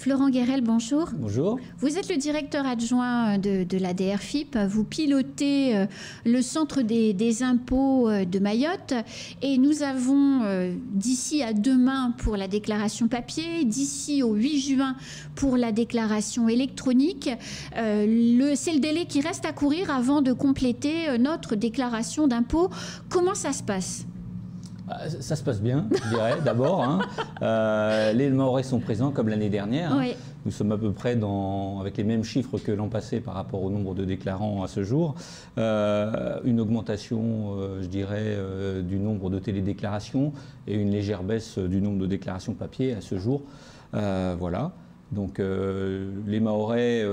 Florent Guérel, bonjour. Bonjour. Vous êtes le directeur adjoint de la DRFIP. Vous pilotez le centre des impôts de Mayotte. Et nous avons d'ici à demain pour la déclaration papier, d'ici au 8 juin pour la déclaration électronique. C'est le délai qui reste à courir avant de compléter notre déclaration d'impôt. Comment ça se passe ? Ça se passe bien, je dirais, d'abord. Les Mahorais sont présents comme l'année dernière. Oui. Nous sommes à peu près avec les mêmes chiffres que l'an passé par rapport au nombre de déclarants à ce jour. Une augmentation, je dirais, du nombre de télédéclarations et une légère baisse du nombre de déclarations papier à ce jour. Voilà. Donc les Mahorais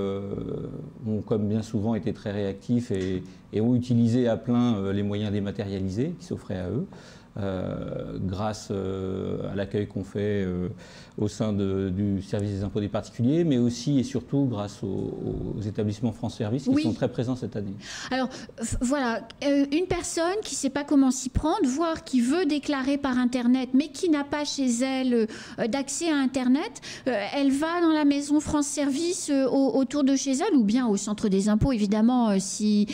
ont, comme bien souvent, été très réactifs et ont utilisé à plein les moyens dématérialisés qui s'offraient à eux. Grâce à l'accueil qu'on fait au sein du service des impôts des particuliers, mais aussi et surtout grâce aux établissements France Service qui sont très présents cette année. Alors voilà, une personne qui ne sait pas comment s'y prendre, voire qui veut déclarer par Internet, mais qui n'a pas chez elle d'accès à Internet, elle va dans la maison France Service autour de chez elle, ou bien au centre des impôts, évidemment, si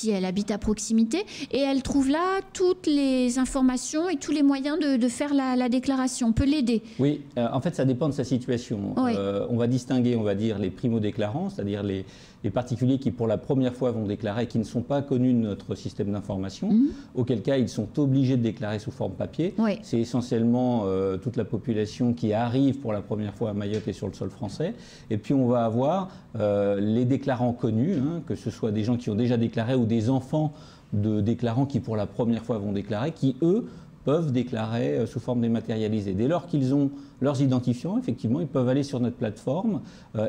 elle habite à proximité, et elle trouve là toutes les informations et tous les moyens de faire la déclaration. On peut l'aider. Oui, en fait, ça dépend de sa situation. Oui. On va distinguer, on va dire, les primo-déclarants, c'est-à-dire les particuliers qui, pour la première fois, vont déclarer, qui ne sont pas connus de notre système d'information, auquel cas ils sont obligés de déclarer sous forme papier. Oui. C'est essentiellement toute la population qui arrive pour la première fois à Mayotte et sur le sol français. Et puis, on va avoir les déclarants connus, que ce soit des gens qui ont déjà déclaré ou des enfants de déclarants qui pour la première fois vont déclarer, qui eux peuvent déclarer sous forme dématérialisée. Dès lors qu'ils ont leurs identifiants, effectivement, ils peuvent aller sur notre plateforme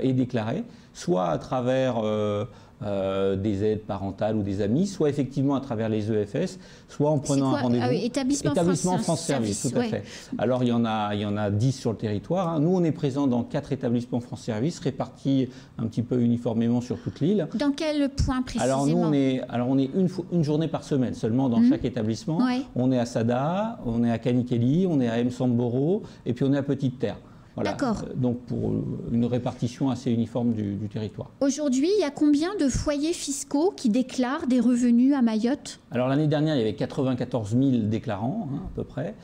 et déclarer, soit à travers des aides parentales ou des amis, soit effectivement à travers les EFS, soit en prenant un rendez-vous. Établissement France Service, tout à fait. Alors il y en a 10 sur le territoire. Nous, on est présents dans 4 établissements France Service, répartis un petit peu uniformément sur toute l'île. Dans quel point précisément? Alors nous, on est une journée par semaine seulement dans chaque établissement. Oui. On est à Sada, on est à Kanikeli, on est à Msamboro et puis on est à Petite Terre. Voilà. D'accord. Donc pour une répartition assez uniforme du territoire. Aujourd'hui, il y a combien de foyers fiscaux qui déclarent des revenus à Mayotte? Alors l'année dernière, il y avait 94 000 déclarants, à peu près.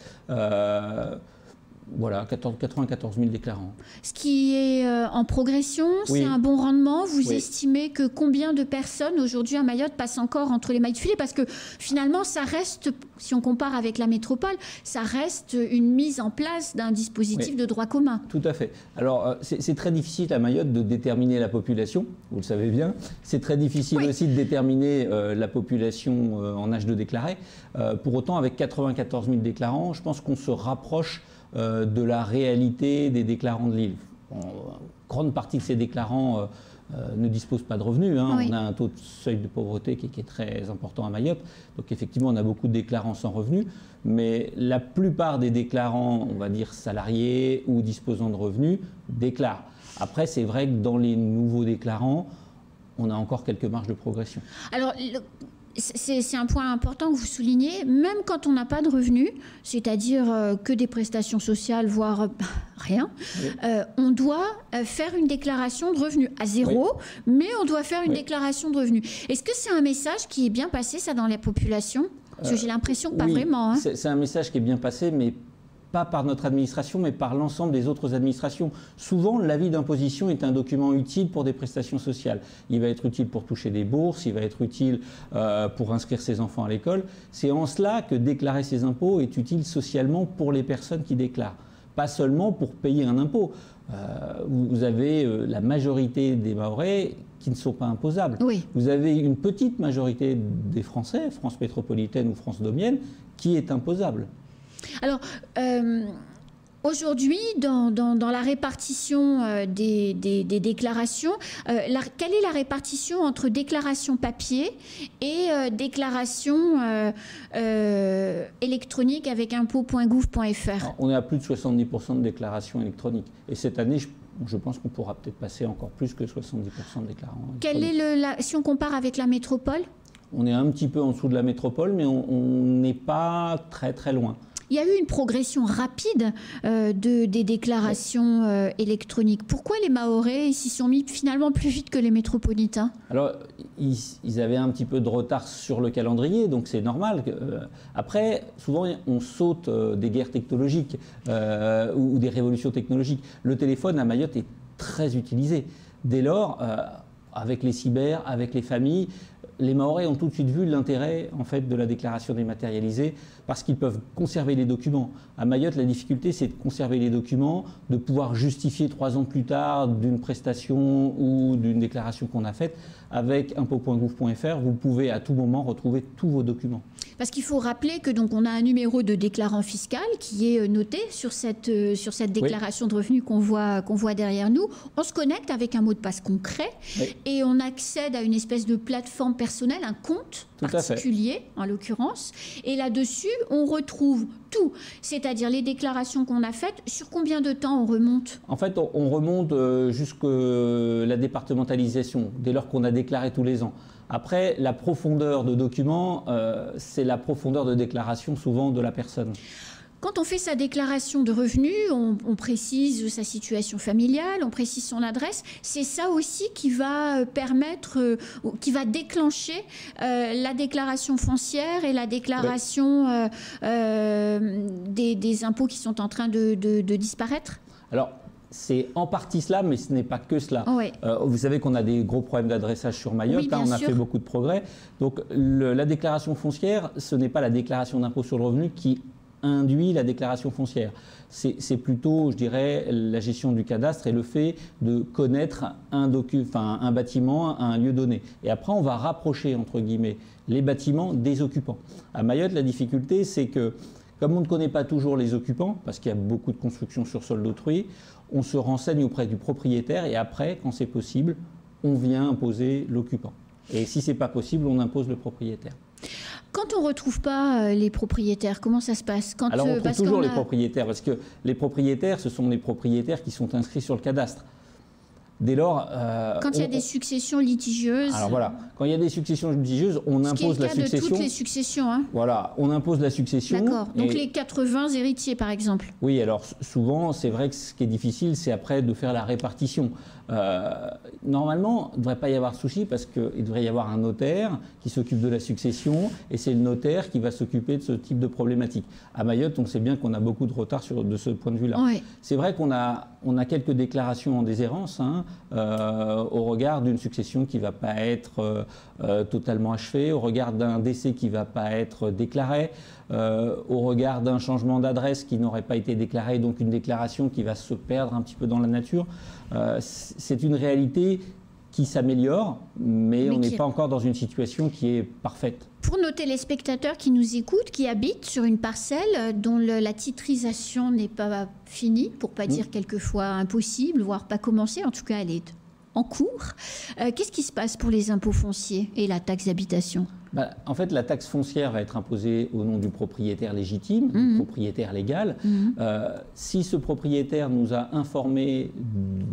Voilà, 94 000 déclarants. Ce qui est en progression, oui. C'est un bon rendement. Vous estimez que combien de personnes aujourd'hui à Mayotte passent encore entre les mailles du filet? Parce que finalement, ça reste, si on compare avec la métropole, ça reste une mise en place d'un dispositif de droit commun. Tout à fait. Alors, c'est très difficile à Mayotte de déterminer la population, vous le savez bien. C'est très difficile aussi de déterminer la population en âge de déclarer. Pour autant, avec 94 000 déclarants, je pense qu'on se rapproche de la réalité des déclarants de l'île. Grande partie de ces déclarants ne disposent pas de revenus. On a un taux de seuil de pauvreté qui est très important à Mayotte. Donc effectivement, on a beaucoup de déclarants sans revenus. Mais la plupart des déclarants, on va dire salariés ou disposant de revenus, déclarent. Après, c'est vrai que dans les nouveaux déclarants, on a encore quelques marges de progression. Alors, c'est un point important que vous soulignez, même quand on n'a pas de revenus, c'est-à-dire que des prestations sociales, voire rien, on doit faire une déclaration de revenus à zéro, mais on doit faire une déclaration de revenus. Est-ce que c'est un message qui est bien passé, ça, dans la population? Parce que j'ai l'impression que pas vraiment. C'est un message qui est bien passé, mais pas par notre administration, mais par l'ensemble des autres administrations. Souvent, l'avis d'imposition est un document utile pour des prestations sociales. Il va être utile pour toucher des bourses, il va être utile pour inscrire ses enfants à l'école. C'est en cela que déclarer ses impôts est utile socialement pour les personnes qui déclarent. Pas seulement pour payer un impôt. Vous avez la majorité des Mahorais qui ne sont pas imposables. Oui. Vous avez une petite majorité des Français, France métropolitaine ou France domienne, qui est imposable. Alors, aujourd'hui, dans la répartition des déclarations, quelle est la répartition entre déclaration papier et déclaration électronique avec impôt.gouv.fr? On est à plus de 70% de déclarations électroniques. Et cette année, je pense qu'on pourra peut-être passer encore plus que 70% de déclarants. Quel est si on compare avec la métropole? On est un petit peu en dessous de la métropole, mais on n'est pas très très loin. Il y a eu une progression rapide des déclarations électroniques. Pourquoi les Mahorais s'y sont mis finalement plus vite que les métropolitains? Alors, ils avaient un petit peu de retard sur le calendrier, donc c'est normal. Après, souvent, on saute des guerres technologiques ou des révolutions technologiques. Le téléphone à Mayotte est très utilisé. Dès lors, avec les cyber, avec les familles, les Mahorais ont tout de suite vu l'intérêt en fait, de la déclaration dématérialisée parce qu'ils peuvent conserver les documents. À Mayotte, la difficulté, c'est de conserver les documents, de pouvoir justifier 3 ans plus tard d'une prestation ou d'une déclaration qu'on a faite. Avec impôt.gouv.fr, vous pouvez à tout moment retrouver tous vos documents. Parce qu'il faut rappeler que donc on a un numéro de déclarant fiscal qui est noté sur cette déclaration de revenus qu'on voit derrière nous. On se connecte avec un mot de passe concret et on accède à une espèce de plateforme personnelle, un compte particulier en l'occurrence. Et là-dessus, on retrouve tout, c'est-à-dire les déclarations qu'on a faites. Sur combien de temps on remonte? En fait, on remonte jusqu'à la départementalisation, dès lors qu'on a déclaré tous les ans. Après, la profondeur de documents, c'est la profondeur de déclaration souvent de la personne. Quand on fait sa déclaration de revenus, on précise sa situation familiale, on précise son adresse. C'est ça aussi qui va permettre, qui va déclencher la déclaration foncière et la déclaration des impôts qui sont en train de disparaître. Alors, c'est en partie cela, mais ce n'est pas que cela. Oui. Vous savez qu'on a des gros problèmes d'adressage sur Mayotte. Oui, là, on a sûr. fait beaucoup de progrès. Donc, la déclaration foncière, ce n'est pas la déclaration d'impôt sur le revenu qui induit la déclaration foncière. C'est plutôt, je dirais, la gestion du cadastre et le fait de connaître un bâtiment, un lieu donné. Et après, on va rapprocher, entre guillemets, les bâtiments des occupants. À Mayotte, la difficulté, c'est que, comme on ne connaît pas toujours les occupants, parce qu'il y a beaucoup de constructions sur sol d'autrui, on se renseigne auprès du propriétaire et après, quand c'est possible, on vient imposer l'occupant. Et si ce n'est pas possible, on impose le propriétaire. Quand on ne retrouve pas les propriétaires, comment ça se passe? Alors on trouve toujours les propriétaires, parce que les propriétaires, ce sont les propriétaires qui sont inscrits sur le cadastre. Dès lors, quand il y a des successions litigieuses. Alors voilà, quand il y a des successions litigieuses, on impose la succession. Ce qui est le cas de toutes les successions. Hein. Voilà, on impose la succession. D'accord. Donc les 80 héritiers, par exemple. Oui, alors souvent, c'est vrai que ce qui est difficile, c'est après de faire la répartition. Normalement, il ne devrait pas y avoir de souci parce qu'il devrait y avoir un notaire qui s'occupe de la succession et c'est le notaire qui va s'occuper de ce type de problématique. À Mayotte, on sait bien qu'on a beaucoup de retard de ce point de vue-là. Oui. C'est vrai qu'on a quelques déclarations en déshérence au regard d'une succession qui ne va pas être totalement achevée, au regard d'un décès qui ne va pas être déclaré, au regard d'un changement d'adresse qui n'aurait pas été déclaré, donc une déclaration qui va se perdre un petit peu dans la nature. C'est une réalité qui s'améliore, mais on n'est pas encore dans une situation qui est parfaite. Pour nos téléspectateurs qui nous écoutent, qui habitent sur une parcelle dont la titrisation n'est pas finie, pour ne pas dire quelquefois impossible, voire pas commencée, en tout cas elle est en cours, qu'est-ce qui se passe pour les impôts fonciers et la taxe d'habitation? En fait, la taxe foncière va être imposée au nom du propriétaire légitime, du propriétaire légal. Si ce propriétaire nous a informé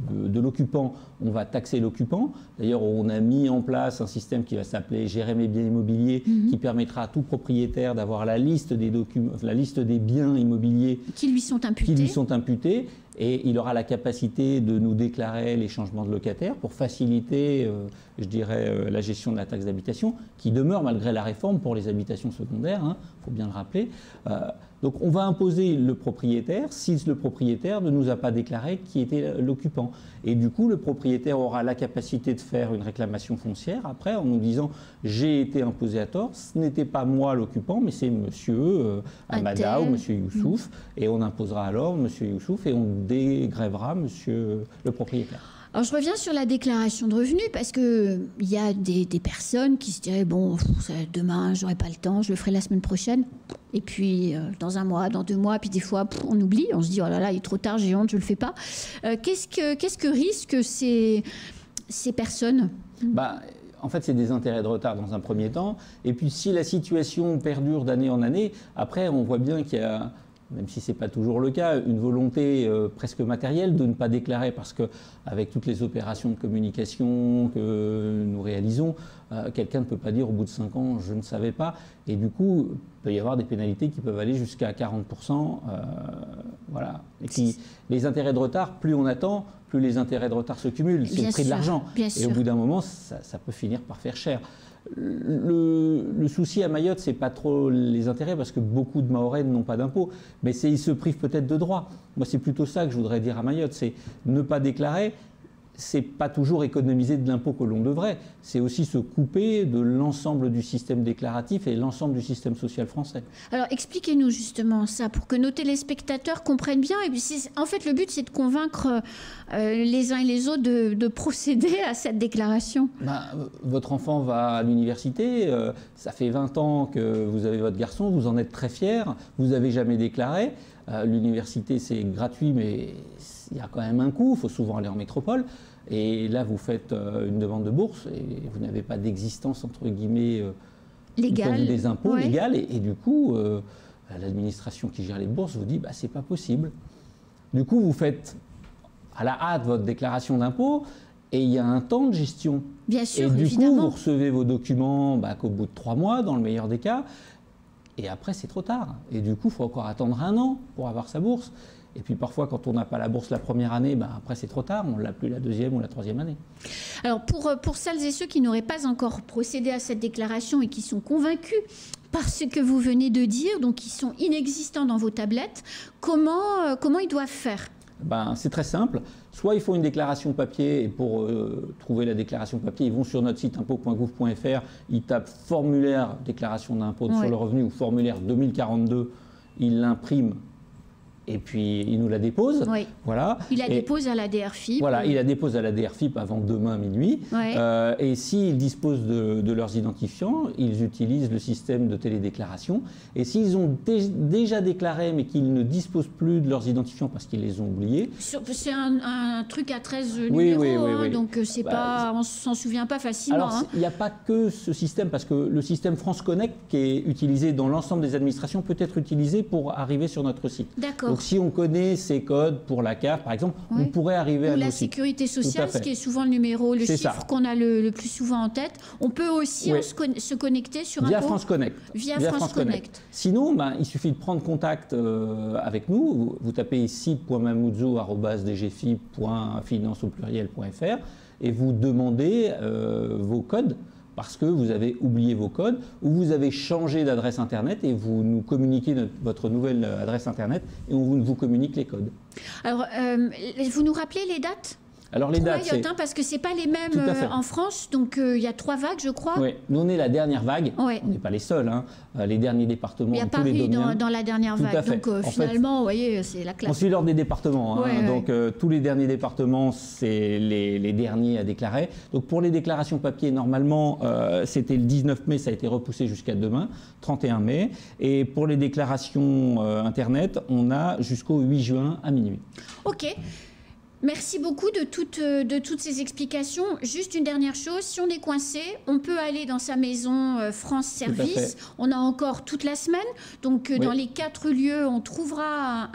de l'occupant, on va taxer l'occupant. D'ailleurs, on a mis en place un système qui va s'appeler Gérer mes biens immobiliers, qui permettra à tout propriétaire d'avoir la liste des documents, la liste des biens immobiliers qui lui sont imputés. Et il aura la capacité de nous déclarer les changements de locataires pour faciliter, je dirais, la gestion de la taxe d'habitation, qui demeure malgré la réforme pour les habitations secondaires, faut bien le rappeler. Donc on va imposer le propriétaire si le propriétaire ne nous a pas déclaré qui était l'occupant. Et du coup, le propriétaire aura la capacité de faire une réclamation foncière après en nous disant « j'ai été imposé à tort, ce n'était pas moi l'occupant, mais c'est monsieur Amada ou monsieur Youssouf. Et on imposera alors monsieur Youssouf et on dégrèvera monsieur le propriétaire. Alors je reviens sur la déclaration de revenus parce qu'il y a des personnes qui se diraient « bon, demain, j'aurai pas le temps, je le ferai la semaine prochaine ». Et puis dans un mois, dans 2 mois, puis des fois on oublie, on se dit « oh là là, il est trop tard, j'ai honte, je le fais pas ». Qu'est-ce que risquent ces personnes? En fait, c'est des intérêts de retard dans un premier temps. Et puis si la situation perdure d'année en année, après on voit bien qu'il y a même si ce n'est pas toujours le cas, une volonté presque matérielle de ne pas déclarer parce qu'avec toutes les opérations de communication que nous réalisons, quelqu'un ne peut pas dire au bout de 5 ans « je ne savais pas ». Et du coup, il peut y avoir des pénalités qui peuvent aller jusqu'à 40%. Voilà. Et puis, les intérêts de retard, plus on attend, plus les intérêts de retard se cumulent. C'est le prix de l'argent. Et au bout d'un moment, ça peut finir par faire cher. Le souci à Mayotte, c'est pas trop les intérêts parce que beaucoup de Mahorais n'ont pas d'impôts, mais ils se privent peut-être de droits. Moi, c'est plutôt ça que je voudrais dire à Mayotte, c'est ne pas déclarer. C'est pas toujours économiser de l'impôt que l'on devrait, c'est aussi se couper de l'ensemble du système déclaratif et l'ensemble du système social français. Alors expliquez-nous justement ça pour que nos téléspectateurs comprennent bien. Et puis en fait, le but, c'est de convaincre les uns et les autres de procéder à cette déclaration. Votre enfant va à l'université, ça fait 20 ans que vous avez votre garçon, vous en êtes très fier, vous n'avez jamais déclaré. L'université, c'est gratuit, mais il y a quand même un coût, il faut souvent aller en métropole. Et là, vous faites une demande de bourse et vous n'avez pas d'existence, entre guillemets, légale, des impôts légale. Et du coup, l'administration qui gère les bourses vous dit c'est pas possible. Du coup, vous faites à la hâte votre déclaration d'impôt et il y a un temps de gestion. Bien sûr, et du évidemment. coup, vous recevez vos documents qu'au bout de 3 mois, dans le meilleur des cas. Et après, c'est trop tard. Et du coup, il faut encore attendre 1 an pour avoir sa bourse. Et puis parfois, quand on n'a pas la bourse la première année, après c'est trop tard, on ne l'a plus la 2e ou la 3e année. Alors pour celles et ceux qui n'auraient pas encore procédé à cette déclaration et qui sont convaincus par ce que vous venez de dire, donc qui sont inexistants dans vos tablettes, comment ils doivent faire ? C'est très simple. Soit ils font une déclaration papier et pour trouver la déclaration papier, ils vont sur notre site impôts.gouv.fr, ils tapent formulaire déclaration d'impôt sur le revenu ou formulaire 2042, ils l'impriment. Et puis, il nous la dépose. Oui. Voilà. Il la dépose à la DRFIP. Voilà, il la dépose à la DRFIP avant demain minuit. Oui. Et s'ils disposent de leurs identifiants, ils utilisent le système de télédéclaration. Et s'ils ont déjà déclaré, mais qu'ils ne disposent plus de leurs identifiants parce qu'ils les ont oubliés... C'est un truc à 13 numéros, oui. Donc c'est pas, on ne s'en souvient pas facilement. Alors, il n'y a pas que ce système, parce que le système France Connect, qui est utilisé dans l'ensemble des administrations, peut être utilisé pour arriver sur notre site. D'accord. Donc si on connaît ces codes pour la CAF, par exemple, on pourrait arriver à la nos sites. sécurité sociale, ce qui est souvent le numéro, le chiffre qu'on a le plus souvent en tête. On peut aussi se connecter sur via France Connect. Via France Connect. Sinon, il suffit de prendre contact avec nous. Vous tapez site.mamoudzou@dgfi.finance.fr et vous demandez vos codes, parce que vous avez oublié vos codes ou vous avez changé d'adresse Internet et vous nous communiquez votre nouvelle adresse Internet et on vous communique les codes. Alors, vous nous rappelez les dates ? Alors les dates, Mayotte, parce que c'est pas les mêmes en France, donc il y a 3 vagues, je crois. Oui, nous on est la dernière vague. Ouais. On n'est pas les seuls. Les derniers départements. Il y a tous les Paris dans la dernière vague. Donc finalement, vous voyez, c'est la classe. On suit l'ordre des départements. Donc tous les derniers départements, c'est les derniers à déclarer. Donc pour les déclarations papier, normalement, c'était le 19 mai, ça a été repoussé jusqu'à demain, 31 mai. Et pour les déclarations Internet, on a jusqu'au 8 juin à minuit. OK. Merci beaucoup de toutes ces explications. Juste une dernière chose, si on est coincé, on peut aller dans sa maison France Service. On a encore toute la semaine. Donc dans les 4 lieux, on trouvera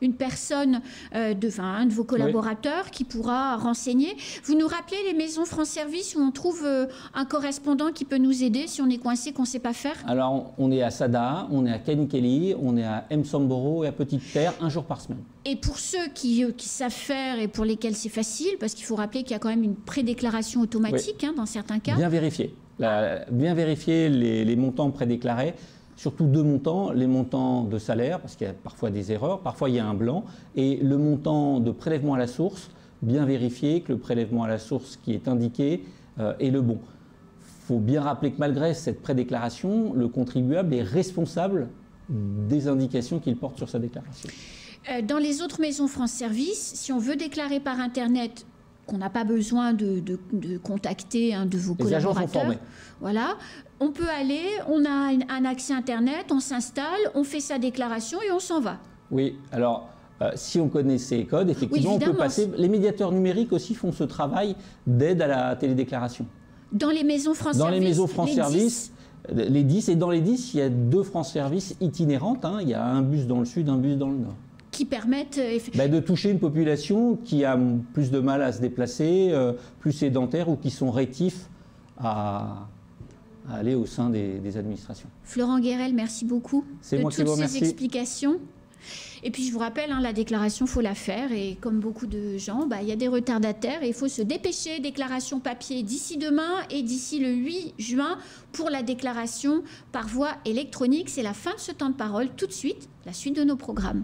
une personne, un de vos collaborateurs qui pourra renseigner. Vous nous rappelez les maisons France Service où on trouve un correspondant qui peut nous aider si on est coincé, qu'on ne sait pas faire? Alors on est à Sada, on est à Kanikeli, on est à Msamboro et à Petite-Terre, 1 jour par semaine. Et pour ceux qui savent faire et pour lesquels c'est facile, parce qu'il faut rappeler qu'il y a quand même une prédéclaration automatique dans certains cas. Bien vérifier. Bien vérifier les montants prédéclarés, surtout 2 montants, les montants de salaire, parce qu'il y a parfois des erreurs, parfois il y a un blanc, et le montant de prélèvement à la source, bien vérifier que le prélèvement à la source qui est indiqué est le bon. Il faut bien rappeler que malgré cette prédéclaration, le contribuable est responsable des indications qu'il porte sur sa déclaration. Dans les autres maisons France Service, si on veut déclarer par Internet, qu'on n'a pas besoin de contacter un de vos collaborateurs, agents sont formés. Voilà, on peut aller, on a un accès Internet, on s'installe, on fait sa déclaration et on s'en va. Oui, alors si on connaît ces codes, effectivement, on peut passer. Les médiateurs numériques aussi font ce travail d'aide à la télédéclaration. Dans les maisons France Service. Dans les maisons France Service. Les 10, et dans les 10, il y a 2 France Service itinérantes. Hein. Il y a un bus dans le sud, un bus dans le nord. Qui permettent de toucher une population qui a plus de mal à se déplacer, plus sédentaire ou qui sont rétifs à aller au sein des administrations. Florent Guérel, merci beaucoup de moi toutes ces explications. Et puis je vous rappelle, la déclaration, il faut la faire. Et comme beaucoup de gens, il y a des retardataires et il faut se dépêcher. Déclaration papier d'ici demain et d'ici le 8 juin pour la déclaration par voie électronique. C'est la fin de ce temps de parole. Tout de suite, la suite de nos programmes.